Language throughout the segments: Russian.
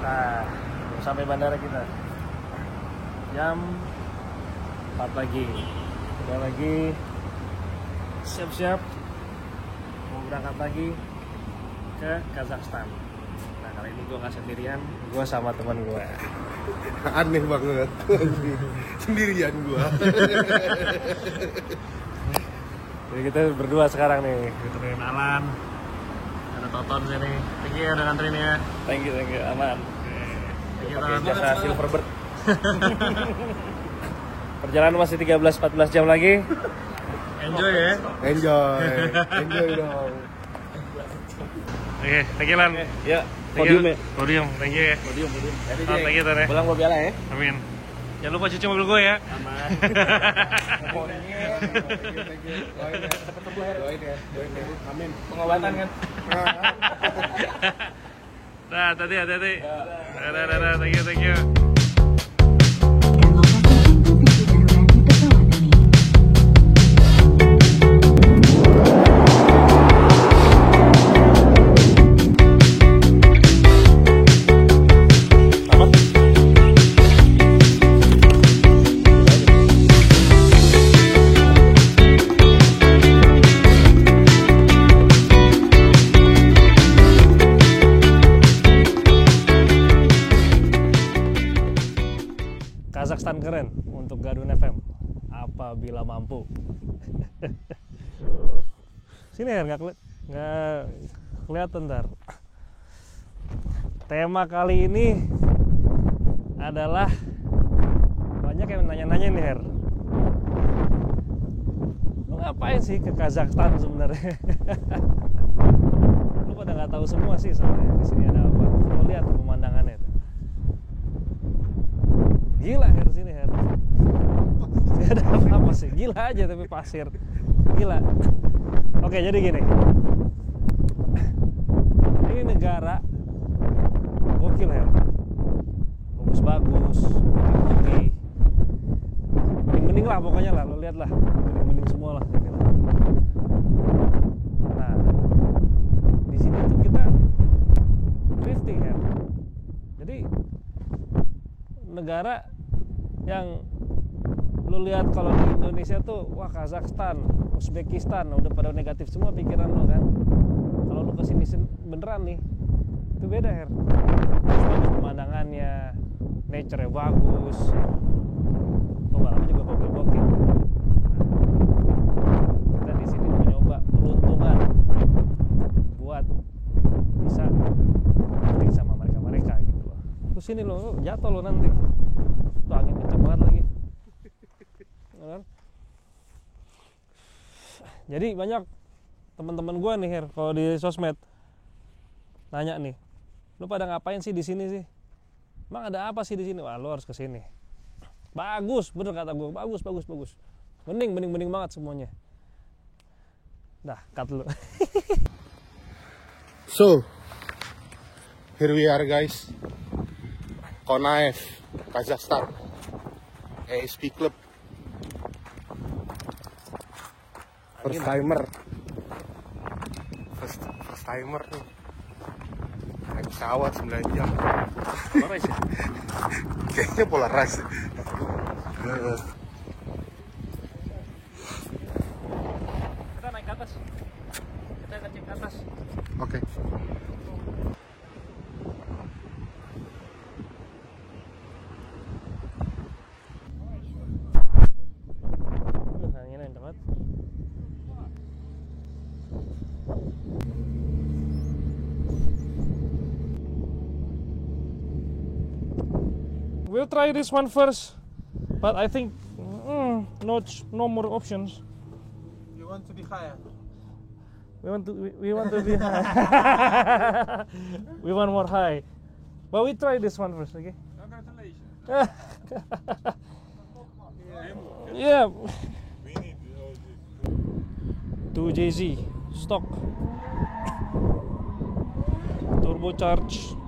Nah, sampai bandara kita jam 4 pagi. Udah lagi siap-siap mau berangkat lagi ke Kazakhstan. Nah, kali ini gue nggak sendirian, gue sama teman gue. Aneh banget. Sendirian gue. Jadi kita berdua sekarang nih, ditemenin Alan, ada Toton sini. Thank you udah nganterin ya. Thank you, aman. Pakai Jasa Silverbird. Perjalanan masih 13-14 jam lagi. Enjoy ya. Enjoy dong. Oke, thank you Lan. Ya, Thank you. podium ya. Podium, thank you ya. Podium. Thank you Ton ya. Pulang bawa piala ya. Amin. Jangan lupa cuci mobil gue ya. Aman. Doain ya. Amin. Pengobatan kan. Nah, hati-hati. Dadah, thank you. Kazakhstan keren untuk Gadun FM apabila mampu. Sini ya, nggak kelihatan ntar. Tema kali ini adalah banyak yang nanya-nanya nih Her. Lu ngapain sih ke Kazakhstan sebenarnya? Lu pada nggak tahu semua sih soalnya di sini ada apa. Lu lihat pemandangannya. Gila Her sini Her. Gak ada apa-apa sih. Gila aja tapi pasir. Gila. Oke, jadi gini. Ini negara gokil Her. Bagus-bagus, putih. Bening-bening lah pokoknya lah, lo lihat lah. Bening-bening semua lah. Nah, di sini tuh kita drifting Her. Jadi negara yang lu lihat kalau di Indonesia tuh wah Kazakhstan, Uzbekistan udah pada negatif semua pikiran lu kan. Kalau lu kesini beneran nih itu beda Her. Bagus pemandangannya, nature-nya bagus, pembalapnya juga gokil-gokil. Nah, kita di sini mau nyoba peruntungan buat bisa drifting sama mereka gitu loh. Terus sini lo jatuh lo nanti. Tuh angin kenceng banget lagi. Kan? Jadi banyak teman-teman gue nih Her, kalau di sosmed nanya nih, lu pada ngapain sih di sini sih? Emang ada apa sih di sini? Wah, lu harus ke sini. Bagus, bener kata gue, bagus. Bening banget semuanya. Dah, cut lu. So, here we are guys. Konaev, Kazakhstan. ASP Club. First timer nih. Naik pesawat 9 jam. Polaris ya? Kayaknya Polaris. Kita naik ke atas. Kita ngecek ke atas. Oke. Anginnya enak banget. We'll try this one first, but I think no more options. You want to be higher? We want to be high. We want more high, but we try this one first, okay? Congratulations. Yeah. We need 2JZ stock turbocharged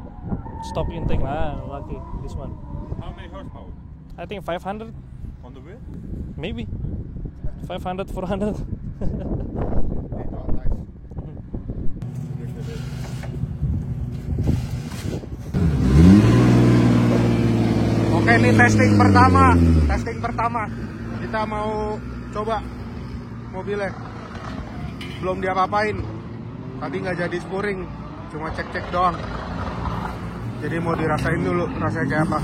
stock intake. Nah, lucky this one. how many horsepower? I think 500, On the wheel? maybe 500, 400. Oke, ini testing pertama. Kita mau coba mobilnya. Belum diapa-apain. Tadi nggak jadi spuring, cuma cek-cek doang. Jadi mau dirasain dulu rasanya kayak apa.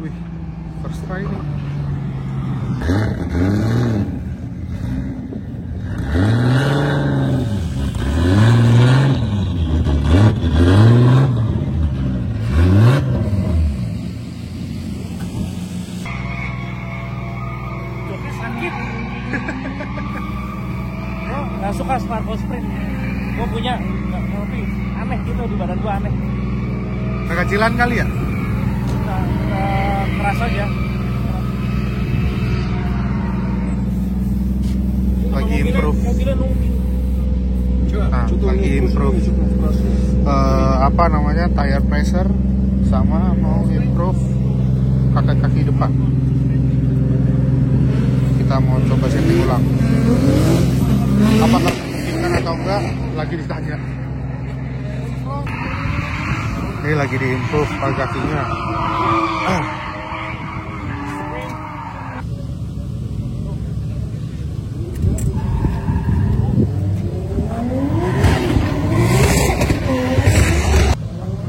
Wih, first try nih. Joknya sakit. Gue nggak suka Sparko Sprint. Gue punya, tapi aneh gitu di badan gue aneh. Kekecilan kali ya? Keras aja. Lagi improve. Mobilnya nunggu. Nah, lagi improve apa namanya, tire pressure, sama mau improve kaki depan. Kita mau coba setting ulang. Apakah memungkinkan atau enggak lagi ditanya. Ini lagi diimprove kakinya.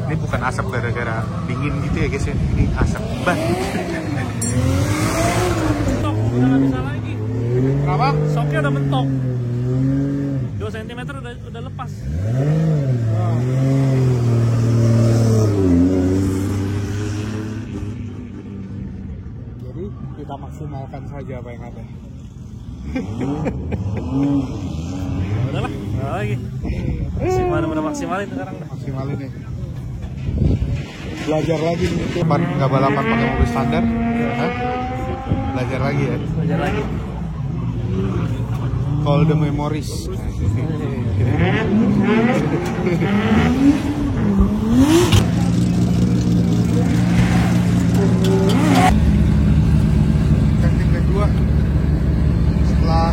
Ini bukan asap gara-gara dingin gitu ya guys ya, ini asap ban. Mentok, udah nggak bisa lagi. Kenapa? Soknya udah mentok. 2 cm udah lepas. Jadi kita maksimalkan saja apa yang ada. Udahlah, nggak lagi. Udah maksimalin sekarang dah. Maksimalin nih. Belajar lagi nih. Nggak balapan pakai mobil standar. Hah? Belajar lagi ya. Belajar lagi. All the memories. Testing kedua setelah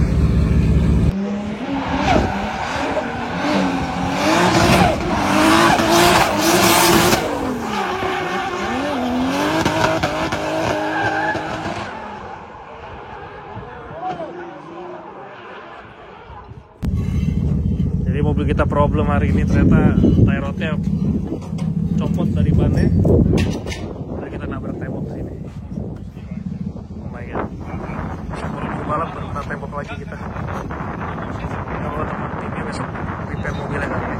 Jadi mobil kita problem hari ini ternyata tie rodnya copot dari bannya. Dan kita nabrak tembok sini. Oh my god. Minggu malam baru kena tembok lagi kita. Kita mau teman timnya besok repair mobilnya kali ini.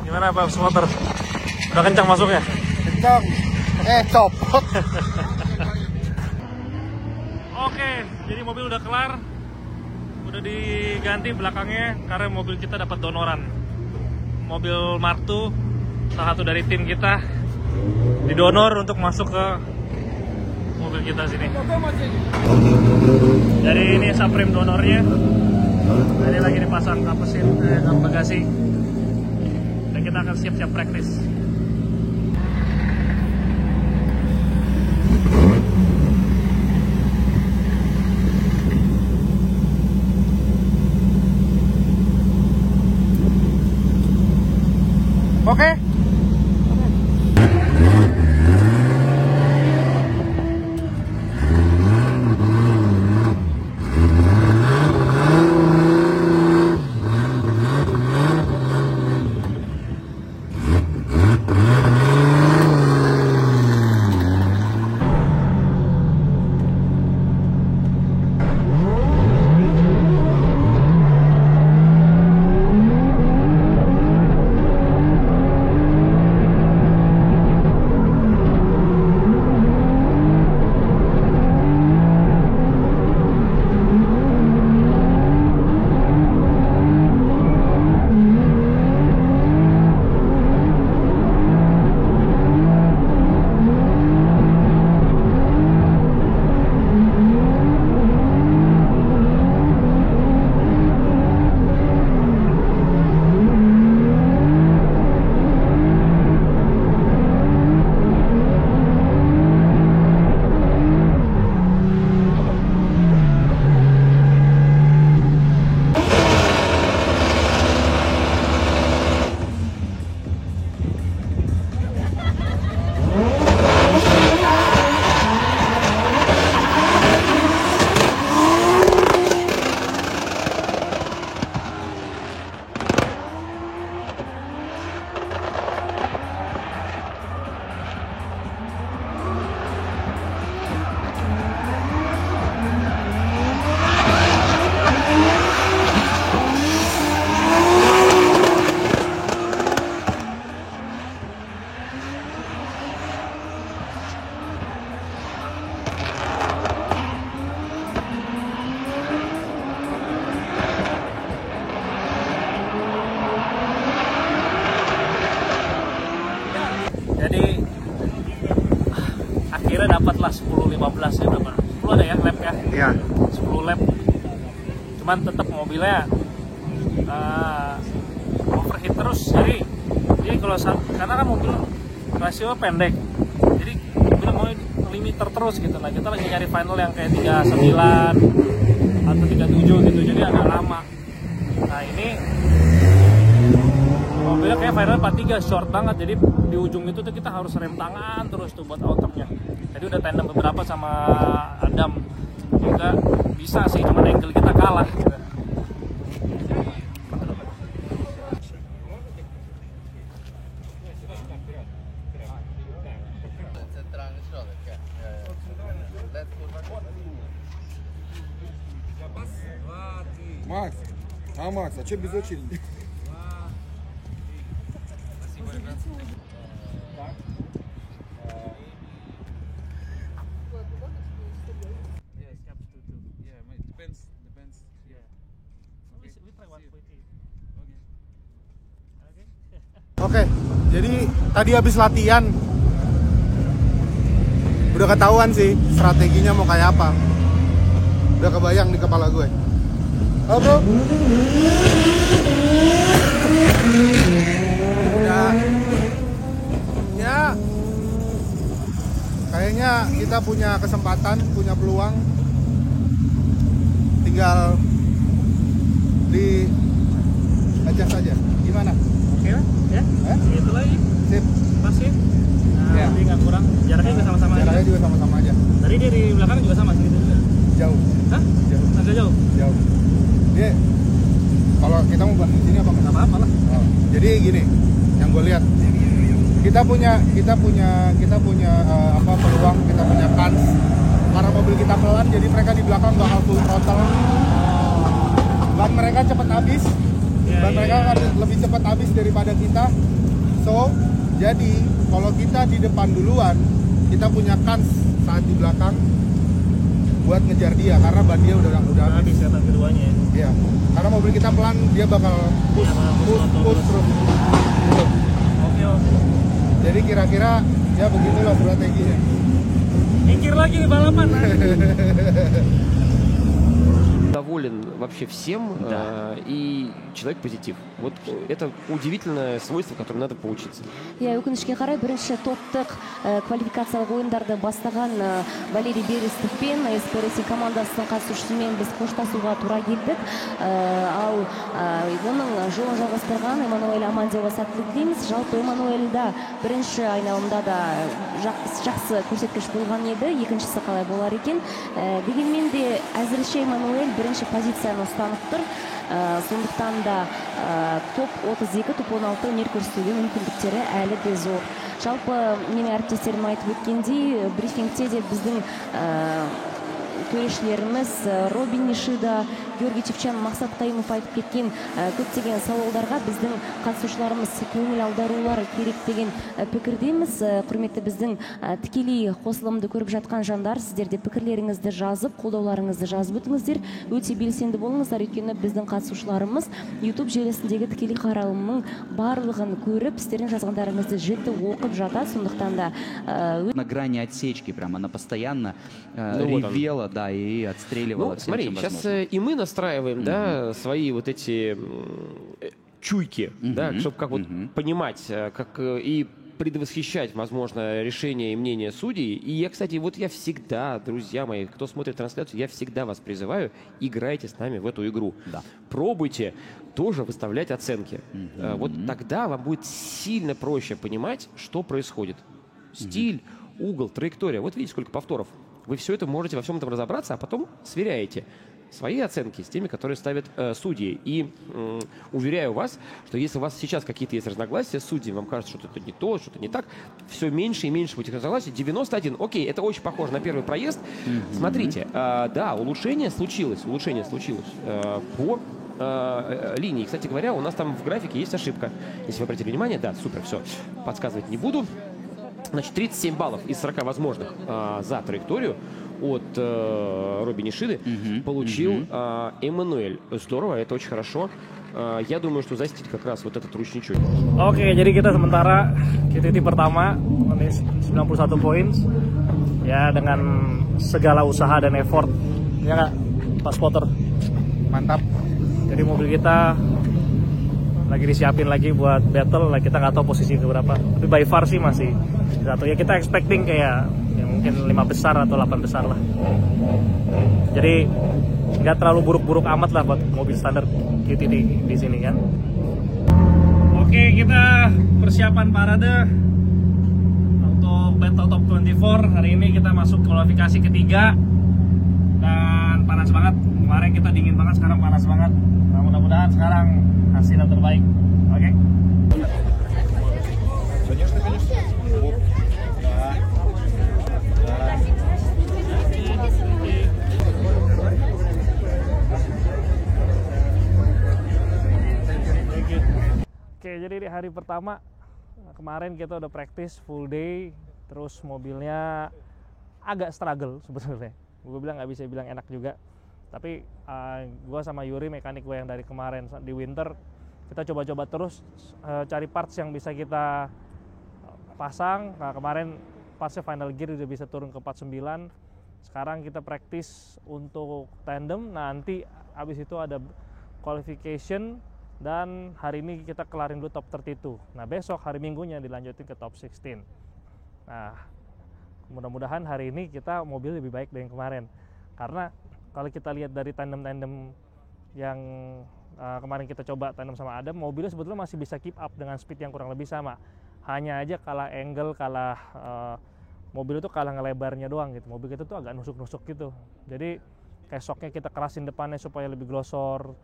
Gimana Pak Motor? Udah kencang masuknya? kencang, copot. Oke, jadi mobil udah kelar. Udah diganti belakangnya karena mobil kita dapat donoran. Mobil Martu, salah satu dari tim kita, didonor untuk masuk ke mobil kita sini. Jadi ini subframe donornya. Jadi lagi dipasang kapesin bagasi. Dan kita akan siap-siap praktis. Oke. dapatlah 10-15 ya berapa? 10 ada ya lap ya? Iya. 10 lap. Cuman tetap mobilnya overheat terus. Jadi kalau karena kan mobil rasio pendek, jadi mobil mau limiter terus gitu. Nah kita lagi nyari final yang kayak 39 atau 37 gitu, jadi agak lama. Nah ini mobilnya kayak final 43 short banget, jadi di ujung itu tuh kita harus rem tangan terus tuh buat outernya. Jadi udah tandem beberapa sama Adam juga bisa sih, cuman angle kita kalah gitu. Макс, Макс, а что без очереди? Oke, jadi tadi habis latihan udah ketahuan sih strateginya mau kayak apa. Udah kebayang di kepala gue. Halo bro. Udah. Ya. Kayaknya kita punya kesempatan, punya peluang. Tinggal diajak saja. Gimana? Oke lah, ya. Itu lagi. Sip. Pas ya. Nah, Ya. jadi nggak kurang. Jaraknya juga sama-sama aja. Jaraknya juga sama-sama aja. Tadi dia di belakang juga sama segitu juga. Jauh. Hah? Jauh. Agak jauh. Jauh. Dia kalau kita mau bahas di sini apa nggak apa-apa lah. Oh. Jadi gini, yang gue lihat kita punya peluang, kita punya kans. Karena mobil kita pelan, jadi mereka di belakang bakal full throttle. Ban mereka cepat habis. Ban mereka akan lebih cepat habis daripada kita. So, jadi kalau kita di depan duluan, kita punya kans saat di belakang buat ngejar dia karena ban dia udah habis ya keduanya. Iya, karena mobil kita pelan, dia bakal push terus. Oke. Jadi kira-kira ya begitulah strateginya. Mikir lagi nih balapan. Доволен вообще всем, и человек позитив. Вот это удивительное свойство, которым надо поучиться. Я өкінішке қарай бірінші топтық квалификациялық ойындарды бастаған Валерий Берестов пен СПРС командасының қатысушысымен біз қоштасуға тура келдік. Ал оның жолын жалғастырған Эммануэль Амандиева сәттілік дейміз. Жалпы Эммануэльда бірінші айналымда да жақсы көрсеткіш болған еді, екіншісі қалай болар екен. Дегенмен де әзірше Эммануэль бірінші позицияны ұстанып тұр. Сондықтан да топ 32, топ 16 өнер көрсетуге мүмкіндіктері әлі де зор. Жалпы менің әріптестерім айтып өткендей, брифингте де біздің төрешілеріміз Робин Нишида, Георгий Чевчан, Мақсат Қайымов айтып кеткен көптеген сауалдарға біздің қатысушыларымыз көңіл аударулары керек деген пікірдеміз. Құрметті біздің тікелей қосылымды көріп жатқан жандар, сіздер де пікірлеріңізді жазып, қолдауларыңызды жазып өтіңіздер. Өте белсенді болыңыздар, өйткені біздің қатысушыларымыз YouTube желісіндегі тікелей қаралымның барлығын көріп, сіздердің жазғандарыңызды жіті оқып жатады. Сондықтан да на грани отсечки, прям она постоянно ревела, да, и отстреливала. Ну, смотри, сейчас и мы настраиваем, да, свои вот эти чуйки, да, чтобы как вот понимать, как и предвосхищать, возможно, решения и мнения судей. И я, кстати, вот я всегда, друзья мои, кто смотрит трансляцию, я всегда вас призываю, играйте с нами в эту игру. Да. Пробуйте тоже выставлять оценки. Вот тогда вам будет сильно проще понимать, что происходит. Стиль, угол, траектория. Вот видите, сколько повторов. Вы все это можете во всем этом разобраться, а потом сверяете свои оценки с теми, которые ставят судьи. И уверяю вас, что если у вас сейчас какие-то есть разногласия с судьями, вам кажется, что это не то, что-то не так, все меньше и меньше этих разногласий. 91. Окей, это очень похоже на первый проезд. Смотрите, да, улучшение случилось по линии. Кстати говоря, у нас там в графике есть ошибка. Если вы обратили внимание, да, супер, все. Подсказывать не буду. Значит, 37 баллов из 40 возможных за траекторию от Робби Нишиды получил Эммануэль. Здорово, это очень хорошо. Я думаю, что застить как раз вот этот ручничок. Oke, jadi kita sementara QTT pertama 91 poin. ya dengan segala usaha dan effort, ya nggak Pak Spotter? Mantap. Jadi mobil kita lagi disiapin lagi buat battle, lah kita nggak tahu posisi keberapa, tapi by far sih masih satu. Ya kita expecting kayak ya mungkin 5 besar atau 8 besar lah. Jadi nggak terlalu buruk-buruk amat lah buat mobil standar QTD di sini kan. Oke, kita persiapan parade untuk Battle Top 24. Hari ini kita masuk kualifikasi ketiga dan panas banget. Kemarin kita dingin banget, sekarang panas banget. Nah, mudah-mudahan sekarang hasil yang terbaik. Oke? Oke, jadi di hari pertama kemarin kita udah practice full day, terus mobilnya agak struggle sebenarnya. Gue bilang nggak bisa bilang enak juga, tapi gue sama Yuri mekanik gue yang dari kemarin di winter kita coba-coba terus cari parts yang bisa kita pasang. Nah, kemarin partsnya final gear udah bisa turun ke 49. Sekarang kita practice untuk tandem. Nanti abis itu ada qualification. Dan hari ini kita kelarin dulu top 32. Nah, besok hari Minggunya dilanjutin ke top 16. Nah, mudah-mudahan hari ini kita mobil lebih baik dari yang kemarin. Karena kalau kita lihat dari tandem-tandem yang kemarin kita coba tandem sama Adam, mobilnya sebetulnya masih bisa keep up dengan speed yang kurang lebih sama. Hanya aja kalah angle, kalah mobil itu kalah ngelebarnya doang gitu. Mobil kita tuh agak nusuk-nusuk gitu. Jadi kayak shocknya kita kerasin depannya supaya lebih glosor.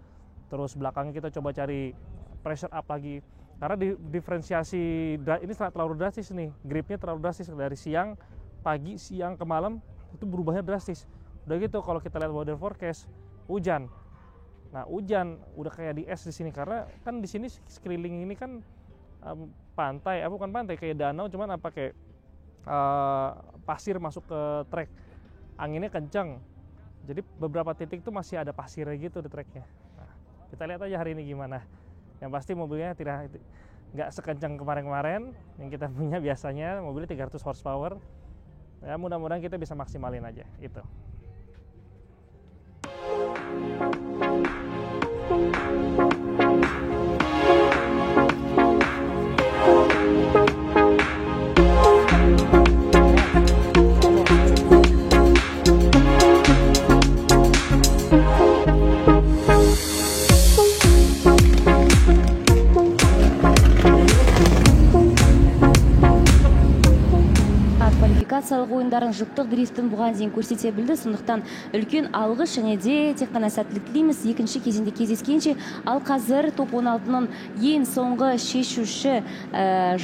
Terus belakangnya kita coba cari pressure up lagi. Karena diferensiasi ini terlalu drastis nih. Gripnya terlalu drastis dari siang, pagi, siang ke malam itu berubahnya drastis. Udah gitu kalau kita lihat weather forecast, hujan. Nah, hujan udah kayak di es di sini karena kan di sini sekeliling ini kan pantai, bukan pantai kayak danau, cuman kayak pasir masuk ke trek. Anginnya kencang. Jadi beberapa titik tuh masih ada pasirnya gitu di treknya. Kita lihat aja hari ini gimana. Yang pasti mobilnya nggak sekencang kemarin-kemarin yang kita punya biasanya. Mobilnya 300 horsepower. Ya mudah-mudahan kita bisa maksimalin aja itu. Квалификациялық ойындарын жұптық дрифтін бұған дейін көрсете білді, сондықтан үлкен алғыс және де тек қана сәттілік тілейміз екінші кезеңде кездескенше. Ал қазір топ 16-ның ең соңғы шешуші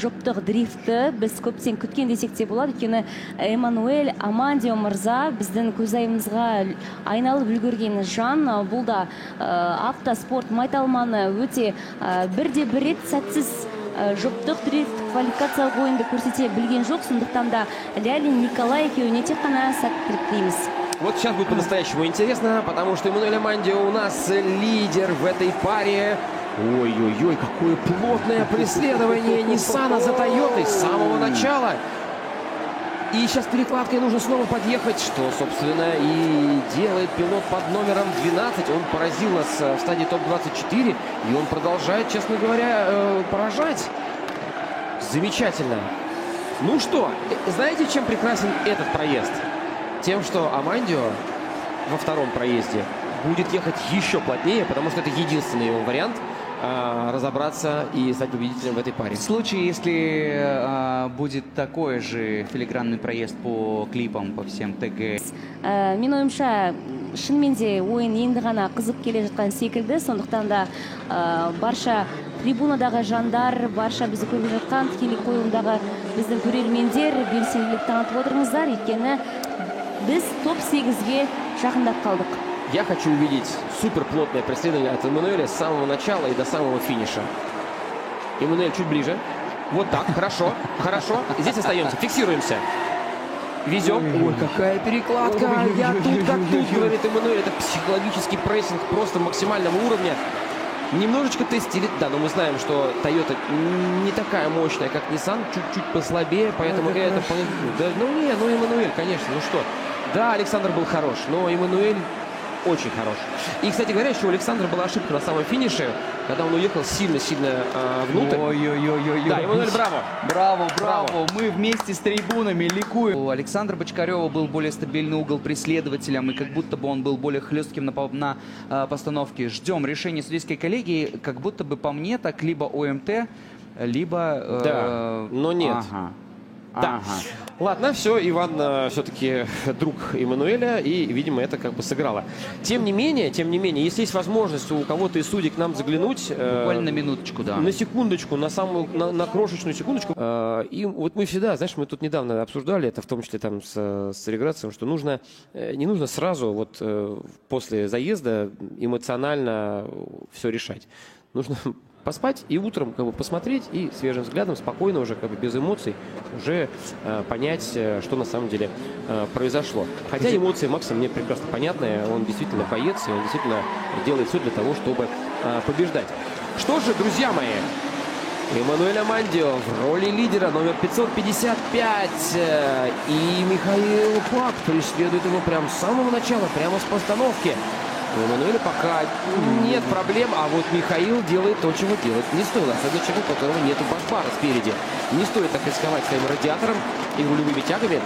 жұптық дрифті біз көптен күткен десек те болады, өйткені Эммануэль Амандио мырза біздің көзайымызға айналып үлгерген жан. Бұл да автоспорт майталманы, өте бірде-бір рет сәтсіз жұптық дрифт квалификациялық ойынды көрсете білген жоқ, сондықтан да Лялин, Николай екеуіне тек қана сәттілік тілейміз. Вот сейчас будет по-настоящему интересно, потому что Эммануэль Амандио у нас лидер в этой паре. Ой-ой-ой, какое плотное преследование Ниссана за Тойотой с самого начала. И сейчас перекладкой нужно снова подъехать, что, собственно, и делает пилот под номером 12. Он поразил нас в стадии топ-24, и он продолжает, честно говоря, поражать. Замечательно. Ну что, знаете, чем прекрасен этот проезд? Тем, что Амандио во втором проезде будет ехать еще плотнее, потому что это единственный его вариант разобраться и стать победителем в этой паре. В случае, если будет такой же филигранный проезд по клипам, по всем ТГ. Мен ойымша, шынымен де ойын енді ғана қызып келе жатқан секілді, сондықтан да барша трибунадағы жандар, барша бізді көріп жатқан тікелей қойылымдағы біздің көрермендер белсенділік танытып отырыңыздар, өйткені біз топ 8-ге жақындап қалдық. Я хочу увидеть суперплотное преследование от Эммануэля с самого начала и до самого финиша. Эммануэль чуть ближе. Вот так, хорошо, хорошо. Здесь остаемся, фиксируемся. Везем. Ой, какая перекладка. Я тут как тут, говорит Эммануэль. Это психологический прессинг просто максимального уровня. Немножечко тестили, да, но мы знаем, что Toyota не такая мощная, как Nissan, чуть-чуть послабее, поэтому это... Да, Эммануэль, конечно, ну что. Да, Александр был хорош, но Эммануэль очень хорош. И, кстати говоря, еще у Александра была ошибка на самом финише, когда он уехал сильно-сильно внутрь. Ой-ой-ой-ой. Да, Эммануэль, браво! Браво. Мы вместе с трибунами ликуем. У Александра Бочкарева был более стабильный угол преследователям, и как будто бы он был более хлестким на постановке. Ждем решения судейской коллегии. Как будто бы по мне так либо ОМТ, либо... Да, но нет. Да. Ладно, все, Иван все-таки друг Эммануэля, и, видимо, это как бы сыграло. Тем не менее, если есть возможность у кого-то из судей к нам заглянуть... Буквально на минуточку, да. На секундочку, на крошечную секундочку. И вот мы всегда, знаешь, мы тут недавно обсуждали это, в том числе там с реграцией, что не нужно сразу вот после заезда эмоционально все решать. Нужно поспать и утром как бы посмотреть и свежим взглядом, спокойно уже, как бы без эмоций, уже понять, что на самом деле произошло. Хотя эмоции Макса мне прекрасно понятны, он действительно боец, и он действительно делает все для того, чтобы побеждать. Что же, друзья мои, Эммануэль Амандио в роли лидера номер 555, и Михаил Пак преследует его прямо с самого начала, прямо с постановки. У Эммануэля пока нет проблем, а вот Михаил делает то, чего делать не стоило. Особенно человек, у которого нет башбара спереди. Не стоит так рисковать своим радиатором и рулевыми тягами.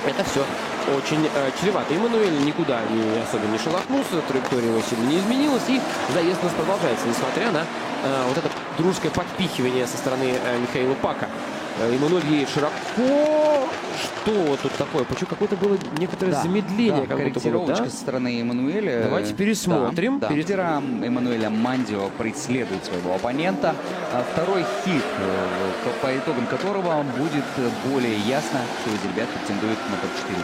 Это все очень чревато. Эммануэль никуда особо не шелохнулся, траектория его сильно не изменилась, и заезд у нас продолжается, несмотря на вот это дружеское подпихивание со стороны Михаила Пака. Эммануэль едет широко. Что вот тут такое? Почему какое-то было некоторое замедление? Да, корректировочка со стороны Эммануэля. Давайте пересмотрим. Да. Лидера Эммануэля Амандио преследует своего оппонента. Второй хит, по итогам которого будет более ясно, кто из ребят претендует на топ-4.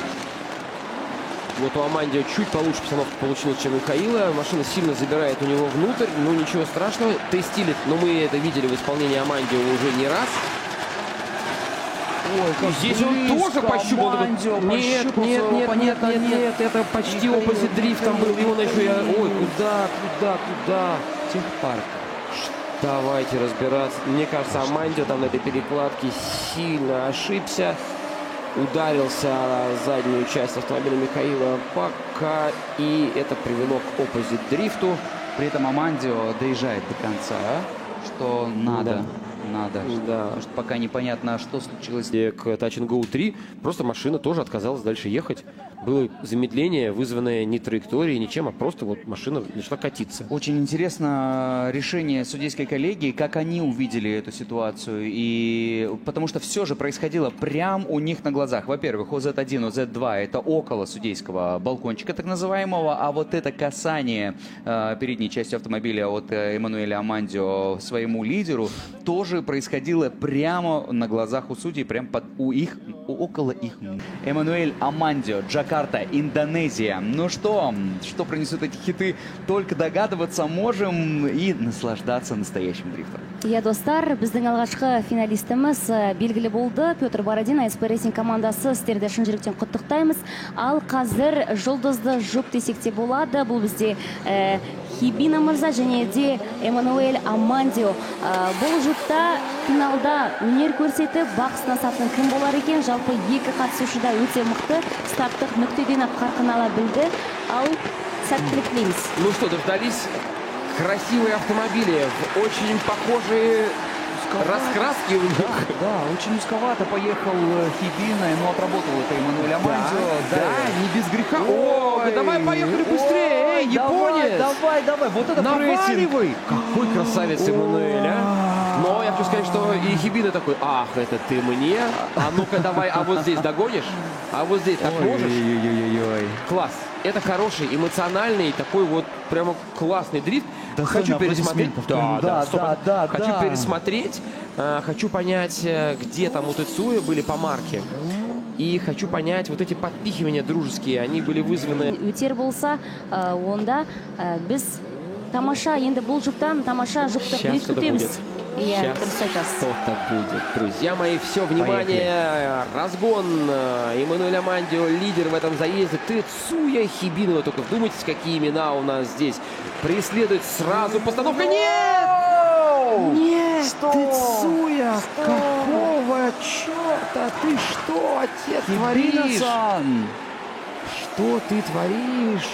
Вот у Амандио чуть получше постановка получилась, чем у Михаила. Машина сильно забирает у него внутрь. Ну, ничего страшного. Тестили, но мы это видели в исполнении Амандио уже не раз. Ой, как здесь он тоже пощупал. Нет, это почти оппозит дрифт там был. И он еще... Ой, куда? Техпарк. Давайте разбираться. Мне кажется, Амандио там на этой перекладке сильно ошибся. Ударился о заднюю часть автомобиля Михаила Пака. И это привело к оппозит дрифту. При этом Амандио доезжает до конца, что надо. Да. Потому что пока непонятно, что случилось. К Touch and Go 3 просто машина тоже отказалась дальше ехать. Было замедление, вызванное не траекторией, ничем, а просто вот машина начала катиться. Очень интересно решение судейской коллегии, как они увидели эту ситуацию. И потому что все же происходило прямо у них на глазах. Во-первых, OZ1, OZ2 это около судейского балкончика так называемого, а вот это касание передней части автомобиля от Эммануэля Амандио своему лидеру тоже происходило прямо на глазах у судей, прямо около их. Эммануэль Амандио, Джакарта, Индонезия. Ну что принесут эти хиты, только догадываться можем и наслаждаться настоящим дрифтом. Я достар, біздің алғашқы финалистіміз белгілі болды. Петр Бородин, ASP Racing командасы сіздерді шын жүректен құттықтаймыз. Ал қазір жұлдызды жұп десек те болады. Бұл бізде Хибина Мырза және де Эммануэль Амандио. Бұл жұпта финалда өнер көрсетіп, бақ сынасатын кім болар екен? Жалпы екі қатысушыда өте мықты старттық нүктеден қарқын ала білді. Ал сәттілік тілейміз. Ну что, дождались? Красивые автомобили, очень похожие раскраски у них. Да, очень узковато поехал Хибина, но отработал это Эммануэль Амандио. Да, не без греха. Ой, давай поехали быстрее, эй, японец! Давай, вот это наваливай! Какой красавец Эммануэль, а? Но я хочу сказать, что и Хибина такой, ах, это ты мне? А ну-ка давай, а вот здесь догонишь? А вот здесь так можешь? Класс. Это хороший, эмоциональный, такой вот прямо классный дрифт. Хочу пересмотреть. Хочу пересмотреть. Хочу понять, где там у Тецуя были помарки. И хочу понять, вот эти подпихивания дружеские, они были вызваны... Өтер болса, онда біз тамаша, енді бұл жұптан тамаша жұпты күтеміз. Иә, Сейчас дұрыс айтасыз. что-то будет. Друзья мои, все, внимание, разгон. Эммануэль Амандио, лидер в этом заезде. Тецуя Хибинова. Только вдумайтесь, какие имена у нас здесь. Преследует сразу постановка. Нет! Нет, Тецуя! Какого черта? Ты что, отец, творишь? Что ты творишь?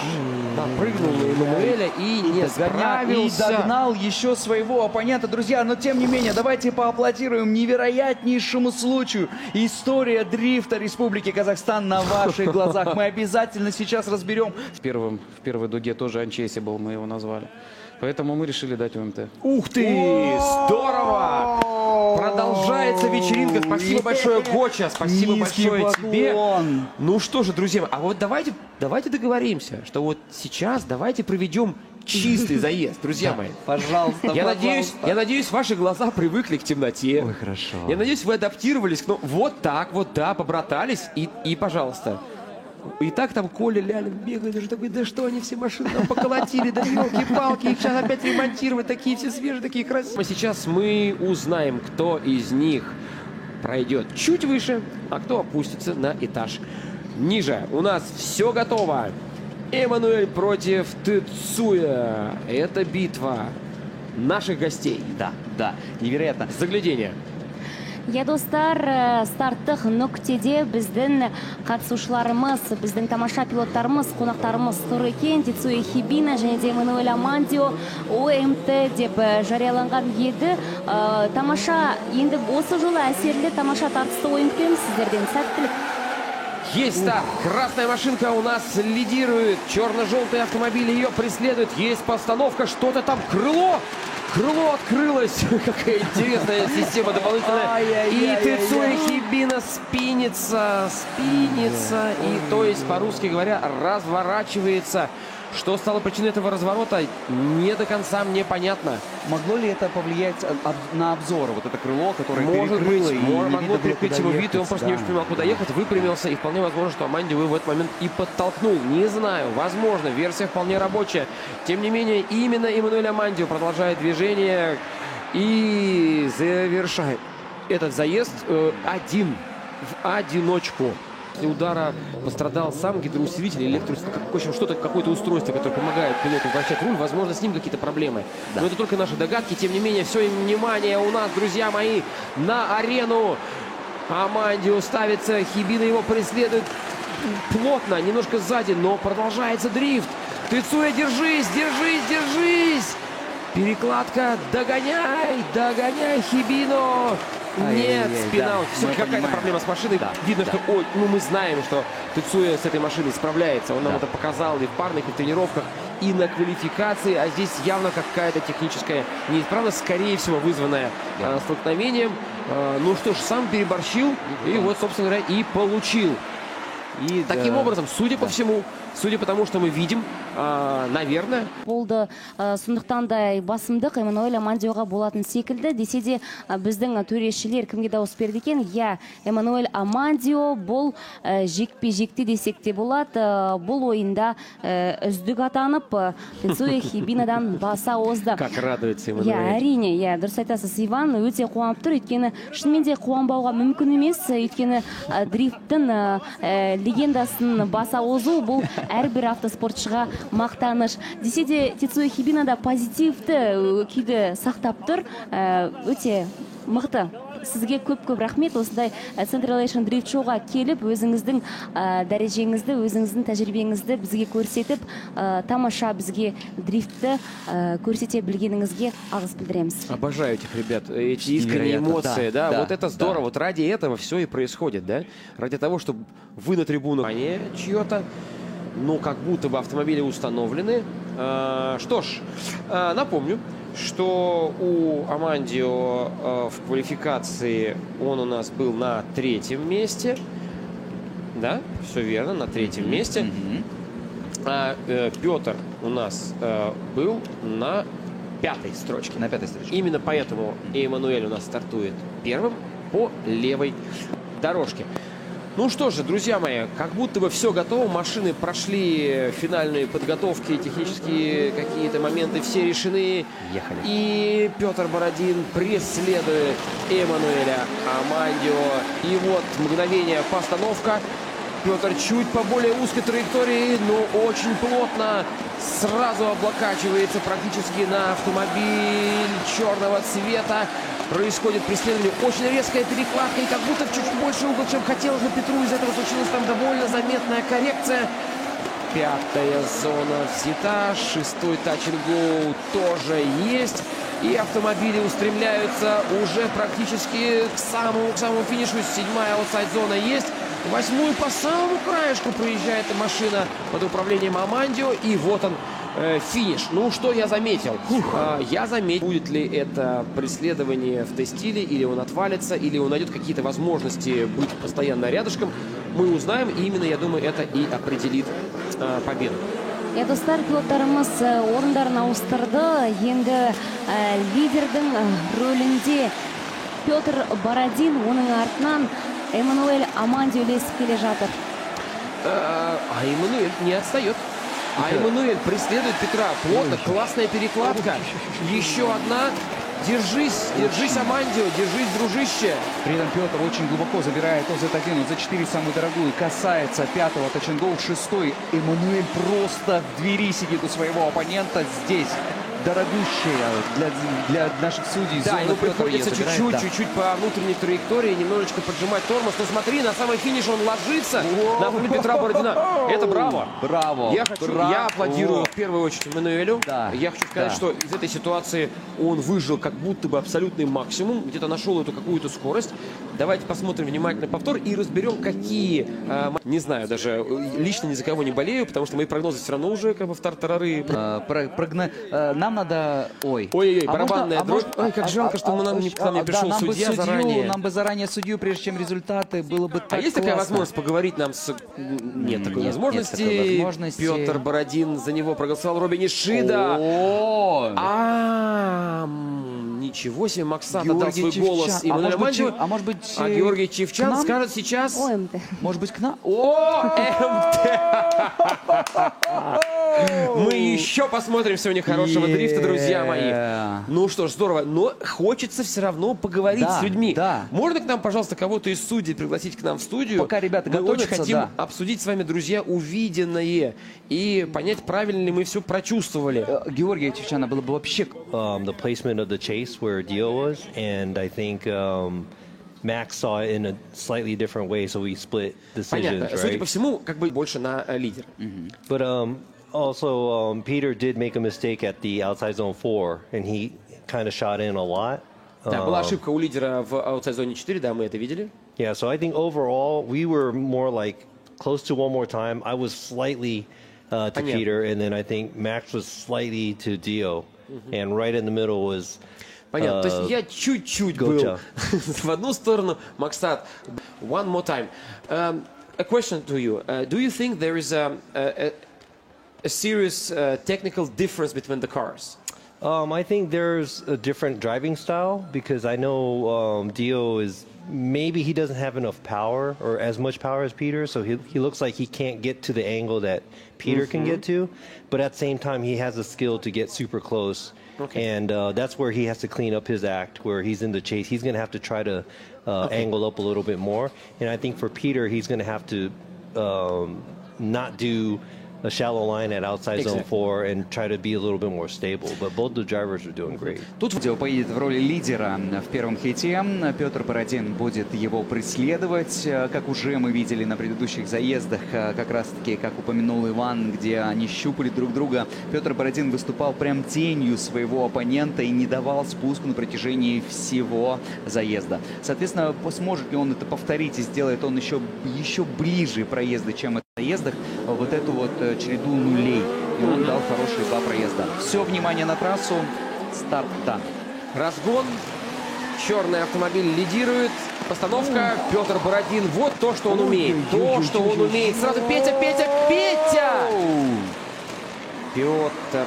Напрыгнул на Эммануэля и не справился. И догнал еще своего оппонента, друзья. Но тем не менее, давайте поаплодируем невероятнейшему случаю. История дрифта Республики Казахстан на ваших глазах. Мы обязательно сейчас разберем. В первой дуге тоже Unchangeable мы его назвали. Поэтому мы решили дать УМТ. Ух ты! Здорово! Продолжается вечеринка. Спасибо большое, Гоча. Спасибо большое тебе. Ну что же, друзья, а вот давайте договоримся, что вот сейчас давайте проведем чистый заезд, друзья мои. Пожалуйста, Я надеюсь, ваши глаза привыкли к темноте. Ой, хорошо. Я надеюсь, вы адаптировались. Ну, вот так вот, да, побратались. И пожалуйста. И так там Коля Лялин бегает, уже такой, да что они все машины там поколотили, да елки-палки, их сейчас опять ремонтировать, такие все свежие, такие красивые. Сейчас мы узнаем, кто из них пройдет чуть выше, а кто опустится на этаж ниже. У нас все готово. Эммануэль против Тецуя. Это битва наших гостей. Да, невероятно. Заглядение. Иә достар, старттық нүктеде біздің қатысушыларымыз, біздің тамаша пилоттарымыз, қонақтарымыз тұр екен. Тецуя Хибина және де Эммануэль Амандио ОМТ деп жарияланған еді. Тамаша, енді осы жолы әсерлі тамаша тартысты ойын күтеміз сіздерден. Сәттілік. Есть старт. Красная машинка у нас лидирует. Черно-желтый автомобиль ее преследует. Есть постановка. Что-то там. Крыло. Крыло открылось. Какая интересная система дополнительная. И Тецуя Хибина спинится. И, то есть, по-русски говоря, разворачивается. Что стало причиной этого разворота, не до конца мне понятно. Могло ли это повлиять на обзор? Вот это крыло, которое Может перекрыло, быть, могло перекрыть его вид, и он просто не очень понимал, куда ехать, выпрямился, и вполне возможно, что Амандио в этот момент и подтолкнул. Не знаю, возможно, версия вполне рабочая. Тем не менее, именно Эммануэль Амандио продолжает движение и завершает этот заезд один, в одиночку. После удара пострадал сам гидроусилитель, какое-то устройство, которое помогает пилоту вращать руль. Возможно, с ним какие-то проблемы. Да. Но это только наши догадки. Тем не менее, все, внимание у нас, друзья мои, на арену. Амандио ставится, Хибина его преследует плотно, немножко сзади, но продолжается дрифт. Тецуя, держись! Перекладка, догоняй Хибино! Нет, спина. Да, Все-таки какая-то проблема с машиной. Да, видно, что мы знаем, что Тецуя с этой машиной справляется. Он нам это показал и в парных, и в тренировках, и на квалификации. А здесь явно какая-то техническая неисправность, скорее всего, вызванная столкновением. Ну что ж, сам переборщил. И вот, собственно говоря, и получил. И таким образом, судя по всему, судя по тому, что мы видим, наверное... Болды, сондықтан да басымдық Эммануэль Амандиоға болатын секілді. Десе де біздің төрешілер кімге дауыс берді екен? Иә, Эммануэль Амандио бұл жекпе-жекте десек те болады. Бұл ойында үздік атанып, Тецуя Хибинадан баса озды. Как радуется Эммануэль. Иә, әрине, иә, дұрыс айтасыз, Иван, өте қуанып тұр. Өйткені шынымен де қуанбауға мүмкін емес. Өйткені дрифттің легендасын баса озу бұл әрбір автоспортшыға мақтаныш. Десе де Тецуя Хибина да позитивті күйді сақтап тұр. Өте мықты. Сізге көп-көп рахмет. Осындай Central Drift Showға келіп, өзіңіздің дәрежеңізді, өзіңіздің тәжірибеңізді бізге көрсетіп, тамаша бізге дрифтті көрсете білгеніңізге алғыс білдіреміз. Обожаю этих ребят, эти искренние эмоции, да, вот это здорово, вот ради этого все и происходит, да, ради того, чтобы вы на трибунах, чье-то, ну, как будто бы автомобили установлены. Что ж, напомню, что у Амандио в квалификации он у нас был на 3-м месте. Да, все верно, на 3-м месте. А Петр у нас был на 5-й строчке. На 5-й строчке. Именно поэтому Эммануэль у нас стартует первым по левой дорожке. Ну что же, друзья мои, как будто бы все готово. Машины прошли финальные подготовки, технические какие-то моменты, все решены. Ехали. И Петр Бородин преследует Эммануэля Амандио. И вот мгновение постановка. Петр чуть по более узкой траектории, но очень плотно сразу облокачивается практически на автомобиль черного цвета. Происходит преследование. Очень резкая перекладка и как будто в чуть больше угол, чем хотелось бы Петру. Из этого случилась там довольно заметная коррекция. Пятая зона взята. Шестой тач-н-гоу тоже есть. И автомобили устремляются уже практически к самому финишу. Седьмая аутсайд-зона есть. Восьмую по самому краешку проезжает машина под управлением Амандио. И вот он, финиш. Ну, что я заметил? Я заметил, будет ли это преследование в Т-стиле, или он отвалится, или он найдет какие-то возможности быть постоянно рядышком. Мы узнаем, и именно, я думаю, это и определит победу. Достар, пилоттарымыз орындарын ауыстырды. Енді лидердің рөлінде Петр Бородин, оның артынан Эммануэль Амандио ілесіп келе жатыр. А Эммануэль не отстает. А Эммануэль преследует Петра. Плотно, классная перекладка. Еще одна. Держись, держись, Амандио, держись, дружище. При этом Петр очень глубоко забирает ОЗ-1, ОЗ-4 самую дорогую, касается пятого тач-н-гоу, шестой. Эммануэль просто в двери сидит у своего оппонента здесь. Дорогущая для наших судей. Да, ему приходится чуть-чуть по внутренней траектории немножечко поджимать тормоз. Но смотри, на самый финиш он ложится на автомобиль Петра Бородина. Это браво. Браво. Я аплодирую в первую очередь Эммануэлю. Да. Я хочу сказать, что из этой ситуации он выжил как будто бы абсолютный максимум. Где-то нашел эту какую-то скорость. Давайте посмотрим внимательно повтор и разберем, какие... не знаю, даже лично ни за кого не болею, потому что мои прогнозы все равно уже как бы в тартарары. Нам надо... Ой-ой-ой, барабанная дробь. Ой, как жалко, что к нам не пришел судья заранее. Нам бы заранее судью, прежде чем результаты, было бы так есть классно. такая возможность поговорить нам с... Нет такой возможности. Петр Бородин, за него проголосовал Робби Нишида. Ничего себе, Максат отдал свой голос. А может быть... Георгий Чивчан скажет сейчас... ОМТ. Может быть, к нам? ОМТ! Мы еще посмотрим сегодня хорошего дрифта, друзья мои. Ну что ж, здорово. Но хочется все равно поговорить с людьми. Да. Можно к нам, пожалуйста, кого-то из судей пригласить к нам в студию? Пока ребята мы готовятся, очень хотим обсудить с вами, друзья, увиденное и понять, правильно ли мы все прочувствовали. Георгия Чивчана было бы вообще... The placement of the chase where Dio was, and I think Max saw it in a slightly different way, so we split decisions, Понятно. right? Судя по всему, как бы больше на лидер. But also Peter did make a mistake at the outside zone 4, and he kind of shot in a lot. Да, была ошибка у лидера в аутсайд-зоне 4, да, мы это видели. Yeah, so I think overall we were more like close to one more time. I was slightly to Peter, and then I think Max was slightly to Dio, and right in the middle was... Понятно. То есть я чуть-чуть был в одну сторону, Максат. One more time. A question to you. Do you think there is a serious technical difference between the cars? I think there's a different driving style because I know Dio is maybe he doesn't have enough power or as much power as Peter, so he looks like he can't get to the angle that Peter can get to, but at the same time he has the skill to get super close. Okay. And that's where he has to clean up his act, where he's in the chase. He's going to have to try to angle up a little bit more. And I think for Peter, he's going to have to not do a shallow line at outside zone 4 and try to be a little bit more stable. But both the drivers are doing great. Тут Дио поедет в роли лидера в первом хите. Петр Бородин будет его преследовать, как уже мы видели на предыдущих заездах, как раз-таки, как упомянул Иван, где они щупали друг друга. Петр Бородин выступал прям тенью своего оппонента и не давал спуску на протяжении всего заезда. Соответственно, сможет ли он это повторить и сделает он еще ближе проезда, чем это в заездах, вот эту вот череду нулей. И он дал хорошие 2 проезда. Все внимание на трассу. Старт дан. Разгон. Черный автомобиль лидирует. Постановка. Петр Бородин. Вот то, что он умеет. То, что он умеет. Сразу Петя! Петр.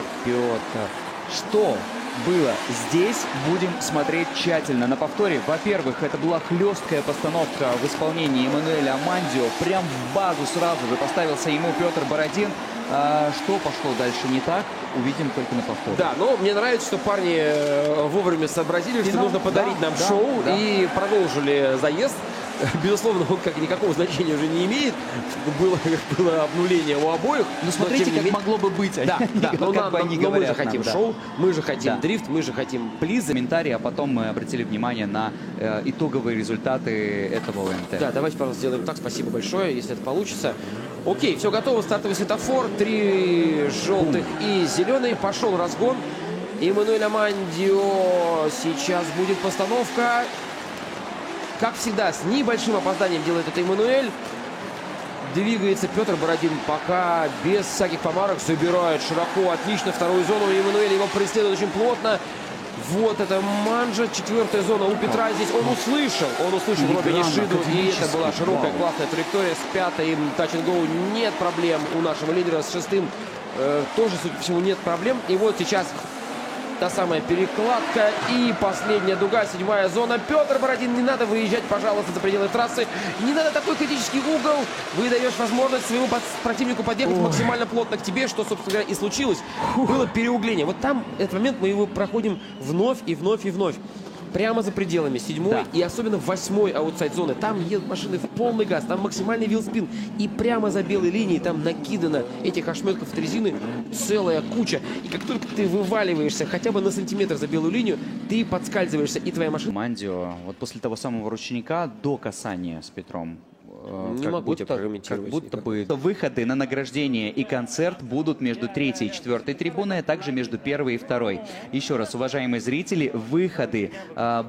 Что было. Здесь будем смотреть тщательно. На повторе, во-первых, это была хлесткая постановка в исполнении Эммануэля Амандио. Прям в базу сразу же поставился ему Петр Бородин. Что пошло дальше не так, увидим только на повторе. Да, но мне нравится, что парни вовремя сообразили, что нужно подарить нам шоу, и продолжили заезд. Безусловно, он как никакого значения уже не имеет. Было обнуление у обоих. Ну, смотрите, как могло бы быть. Да, но мы же хотим шоу, мы же хотим дрифт, мы же хотим плиз. Комментарии, а потом мы обратили внимание на итоговые результаты этого ОМТ. Да, давайте, пожалуйста, сделаем так. Спасибо большое, если это получится. Окей, все готово. Стартовый светофор. 3 желтых и зеленый. Пошел разгон. Эммануэль Амандио. Сейчас будет постановка. Как всегда, с небольшим опозданием делает это Эммануэль. Двигается Петр Бородин пока без всяких помарок. Собирает широко, отлично вторую зону. Эммануэль его преследует очень плотно. Вот это Манжа, 4-я зона у Петра здесь. Он услышал Робби Нишиду. И это была широкая, классная траектория. С 5-м Touch and Go нет проблем у нашего лидера. С 6-м тоже, судя по всему, нет проблем. И вот сейчас та самая перекладка и последняя дуга, 7-я зона. Петр Бородин, не надо выезжать, пожалуйста, за пределы трассы. Не надо такой критический угол. Вы даешь возможность своему противнику подъехать максимально плотно к тебе, что, собственно говоря, и случилось. Было переугление. Вот там, этот момент, мы его проходим вновь и вновь и вновь. Прямо за пределами 7-й и особенно 8-й аутсайд зоны. Там едут машины в полный газ, там максимальный вилспин. И прямо за белой линией там накидано этих ошметков резины целая куча. И как только ты вываливаешься хотя бы на сантиметр за белую линию, ты подскальзываешься, и твоя машина... Амандио, вот после того самого ручника до касания с Петром, не могу тебя прокомментировать. Как будто бы выходы на награждение и концерт будут между 3-й и 4-й трибуной, а также между 1-й и 2-й. Еще раз, уважаемые зрители, выходы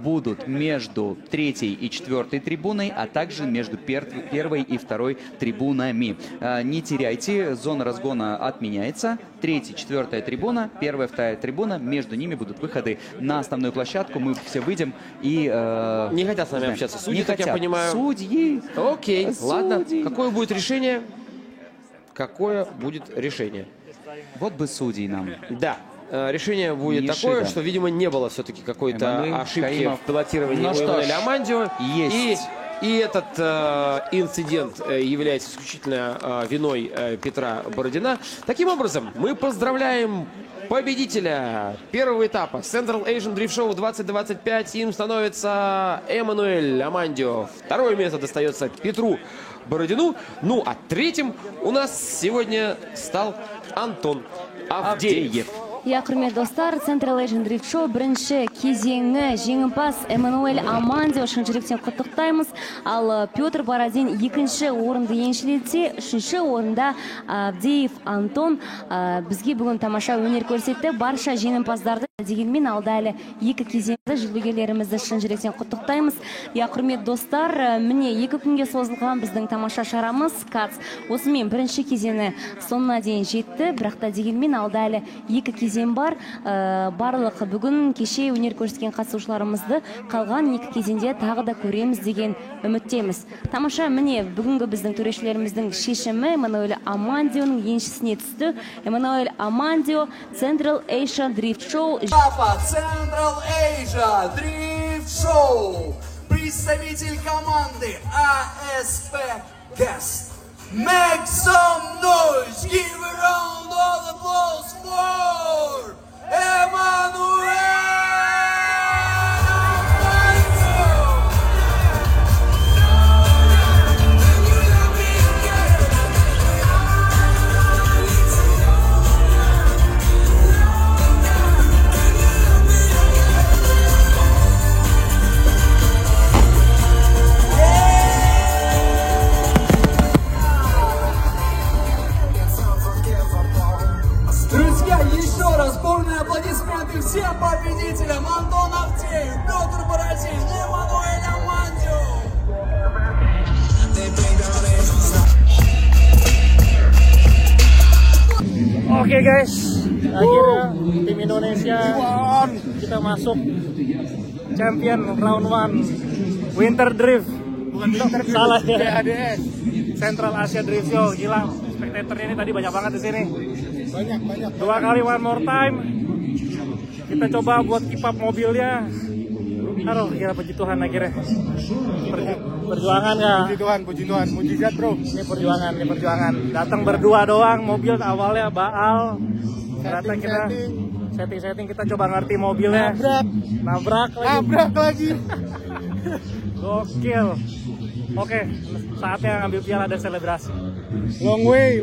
будут между 3-й и 4-й трибуной, а также между 1-й и 2-й трибунами. Не теряйте, зона разгона отменяется. 3-я, 4-я трибуна, 1-я, 2-я трибуна. Между ними будут выходы на основную площадку. Мы все выйдем и... не хотят с нами общаться судьи, не как хотят. Я понимаю. Судьи! Окей, ладно. Какое будет решение? Какое будет решение? Вот бы судей нам. Да. Решение будет такое, что, видимо, не было все-таки какой-то ошибки в пилотировании у Эммануэля Амандио. Есть. И этот инцидент является исключительно виной Петра Бородина. Таким образом, мы поздравляем победителя первого этапа Central Asian Drift Show 2025. Им становится Эммануэль Амандио. Второе место достается Петру Бородину. Ну, а третьим у нас сегодня стал Антон Авдеев. Я құрметті достар, Central Asian Drift Show бірінші кезеңі жеңімпаз Эммануэль Амандио шын жүректен құттықтаймыз. Ал Петр Бородин екінші орынды еншілесе, үшінші орында Авдеев Антон бізге бүгін тамаша өнер көрсетті. Барша жеңімпаздарды дегенмен алда әлі екі кезеңді жүлдегерлерімізді шын жүректен құттықтаймыз. Я құрметті достар, міне екі күнге созылған біздің тамаша шарамыз КАЦ. Осымен бірінші кезеңі соңына дейін жетті, бірақ та дегенмен алда әлі екі кезең бар. Барлық бүгін кеше өнер көрсеткен қатысушыларымызды қалған екі кезеңде тағы да көреміз деген үміттеміз. Тамаша, міне бүгінгі біздің төрешілеріміздің шешімі Эммануэль Амандионың еншісіне түсті. Эммануэль Амандио, Central Asia Drift Show. Central Asia Drift Show. Представитель команды ASP Guest. Make some noise. Give a round of applause for Emmanuel. Еще раз бурные аплодисменты всем победителям: Антон Авдеев, Петр Бородин, Эммануэль Амандио. Oke guys, akhirnya tim Indonesia kita masuk champion round 1 Winter Drift. Bukan Winter Drift, salah ya. CADS, Central Asia Drift Show. Gila, spektatornya ini tadi banyak banget di sini. Banyak. 2 kali one more time. Kita coba buat keep up mobilnya. Aduh, kira puji Tuhan akhirnya. Perjuangan ya. Puji Tuhan, mujizat bro. Ini perjuangan. Datang berdua doang, mobil awalnya baal. Ternyata kita setting kita coba ngerti mobilnya. Nabrak lagi. Gokil. Oke, saatnya ngambil piala dan selebrasi. Long way.